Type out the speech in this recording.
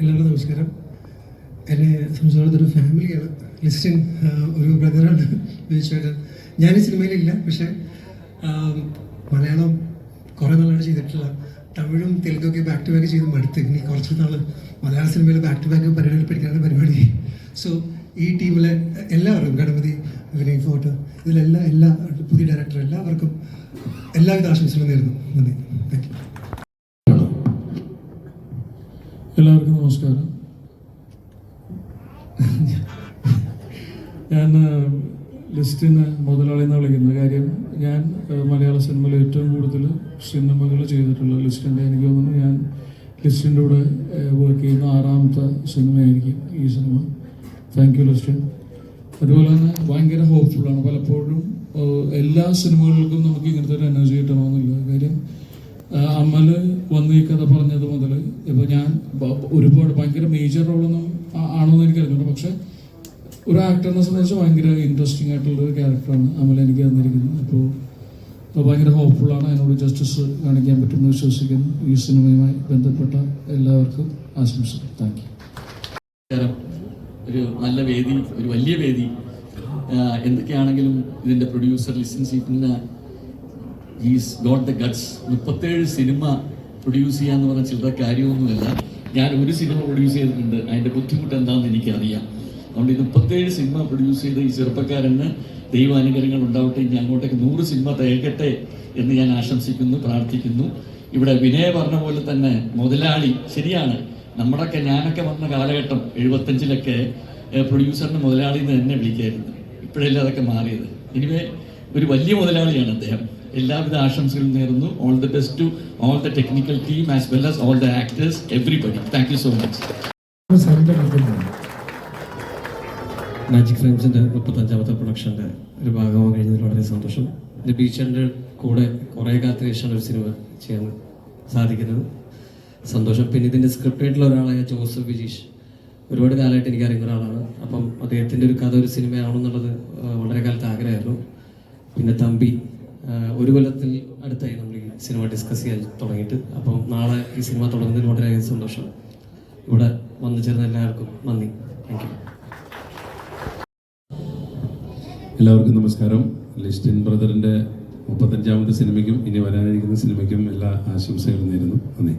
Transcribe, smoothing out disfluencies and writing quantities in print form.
എല്ലാവർക്കും നമസ്കാരം. എന്നെ സംബന്ധിച്ചിടത്തൊരു ഫാമിലിയാണ്. ലിസ്റ്റിൻ ഒരു ബ്രദറാണ് വിജയചേട്ടൻ. ഞാൻ ഈ സിനിമയിലില്ല, പക്ഷേ മലയാളം കുറേ നാളാണ് ചെയ്തിട്ടില്ല. തമിഴും തെലുങ്കൊക്കെ ബാക്ക് ടു ബാക്ക് ചെയ്ത് മടുത്ത് ഇനി കുറച്ച് നാൾ മലയാള സിനിമയിൽ ബാക്ക് ടു ബാക്ക് പരിപാടികൾ പഠിക്കാനുള്ള പരിപാടി. സോ ഈ ടീമിലെ എല്ലാവർക്കും, ഗണപതി, വിനയ് ഫോർട്ട്, എല്ലാ പുതിയ ഡയറക്ടർ എല്ലാവർക്കും എല്ലാവിധ ആശംസകളും നേരുന്നു. നന്ദി. Thank you. എല്ലാവർക്കും നമസ്കാരം. ഞാൻ ലിസ്റ്റിന് മുതലാളി എന്ന് വിളിക്കുന്ന കാര്യം, ഞാൻ മലയാള സിനിമയിൽ ഏറ്റവും കൂടുതൽ സിനിമകൾ ചെയ്തിട്ടുള്ള ലിസ്റ്റിൻ്റെ, എനിക്ക് തോന്നുന്നു ഞാൻ ലിസ്റ്റിൻ്റെ കൂടെ വർക്ക് ചെയ്യുന്ന 6ാമത്തെ സിനിമയായിരിക്കും ഈ സിനിമ. Thank you Listin. അതുപോലെ തന്നെ ഭയങ്കര ഹോപ്പ്ഫുള്ളാണ്. പലപ്പോഴും എല്ലാ സിനിമകൾക്കും നമുക്ക് ഇങ്ങനത്തെ ഒരു എനർജി കിട്ടണമെന്നില്ല. കാര്യം അമല് വന്ന് ഈ കഥ പറഞ്ഞത് മുതൽ ഇപ്പോൾ ഞാൻ ഒരുപാട് ഭയങ്കര മേജർ റോളൊന്നും ആണോന്ന് എനിക്ക് അറിഞ്ഞിട്ടുണ്ട്, പക്ഷെ ഒരു ആക്ടറിനെ സംബന്ധിച്ച് ഭയങ്കര ഇൻട്രസ്റ്റിംഗ് ആയിട്ടുള്ളൊരു ക്യാരക്ടറാണ് അമൽ എനിക്ക് തന്നിരിക്കുന്നത്. അപ്പോൾ ഭയങ്കര ഹോപ്പ്ഫുള്ളാണ്. അതിനോട് ജസ്റ്റിസ് കാണിക്കാൻ പറ്റുമെന്ന് വിശ്വസിക്കുന്നു. ഈ സിനിമയുമായി ബന്ധപ്പെട്ട എല്ലാവർക്കും ആശംസകൾ. Thank you. ഒരു നല്ല വേദി, ഒരു വലിയ വേദി. എന്തൊക്കെയാണെങ്കിലും ഇതിൻ്റെ പ്രൊഡ്യൂസർ ലിസൺ സീറ്റിന് ഈസ് ഗോട്ട് ദ ഗട്ട്സ്. 37 സിനിമ പ്രൊഡ്യൂസ് ചെയ്യാന്ന് പറഞ്ഞ ചില്ലറ കാര്യമൊന്നുമല്ല. ഞാൻ ഒരു സിനിമ പ്രൊഡ്യൂസ് ചെയ്തിട്ടുണ്ട്, അതിൻ്റെ ബുദ്ധിമുട്ട് എന്താണെന്ന് എനിക്കറിയാം. അതുകൊണ്ട് ഈ 37 സിനിമ പ്രൊഡ്യൂസ് ചെയ്ത ഈ ചെറുപ്പക്കാരന് ദൈവാനുഗ്രഹങ്ങൾ ഉണ്ടാവട്ടെ. ഇനി അങ്ങോട്ടേക്ക് 100 സിനിമ തികട്ടെ എന്ന് ഞാൻ ആശംസിക്കുന്നു, പ്രാർത്ഥിക്കുന്നു. ഇവിടെ വിനയ പറഞ്ഞ പോലെ തന്നെ മുതലാളി ശരിയാണ്. ഞാനൊക്കെ വന്ന കാലഘട്ടം 75-ലൊക്കെ പ്രൊഡ്യൂസറിന് മുതലാളി എന്ന് തന്നെ വിളിക്കായിരുന്നു. ഇപ്പോഴല്ലേ അതൊക്കെ മാറിയത്. ഇനിവേ ഒരു വലിയ മുതലാളിയാണ് അദ്ദേഹം. എല്ലാവിധ ആശംസകളും നേരുന്നു. All the best to all the technical team as well as all the actors, everybody. Thank you so much. Magic ഫിലിംസിൻ്റെ 35ാമത്തെ പ്രൊഡക്ഷൻ്റെ ഒരു ഭാഗമാകാൻ കഴിഞ്ഞതിൽ വളരെ സന്തോഷം. ഇത് ബീച്ചറിൻ്റെ കൂടെ കുറേ കാലത്തിന് ശേഷമാണ് ഒരു സിനിമ ചെയ്യാൻ സാധിക്കുന്നത്. സന്തോഷം. പിന്നെ ഇതിൻ്റെ സ്ക്രിപ്റ്റ് ആയിട്ടുള്ള ഒരാളായ ജോസഫ് വിജീഷ് ഒരുപാട് കാലമായിട്ട് എനിക്ക് അറിയുന്ന ഒരാളാണ്. അപ്പം അദ്ദേഹത്തിൻ്റെ ഒരു കഥ ഒരു സിനിമയാണെന്നുള്ളത് വളരെ കാലത്ത് ആഗ്രഹമായിരുന്നു. പിന്നെ തമ്പി, ഒരു കൊല്ലത്തിൽ അടുത്തായി നമ്മൾ ഈ സിനിമ ഡിസ്കസ് ചെയ്യാൻ തുടങ്ങിയിട്ട്. അപ്പം നാളെ ഈ സിനിമ തുടങ്ങുന്നതിൽ വളരെയധികം സന്തോഷം. ഇവിടെ വന്നു ചേർന്ന എല്ലാവർക്കും നന്ദി. Thank you. എല്ലാവർക്കും നമസ്കാരം. ലിസ്റ്റിൻ ബ്രദറിൻ്റെ 35ാമത്തെ സിനിമയ്ക്കും ഇനി വരാനിരിക്കുന്ന സിനിമയ്ക്കും എല്ലാ ആശംസകളും നേരുന്നു. നന്ദി.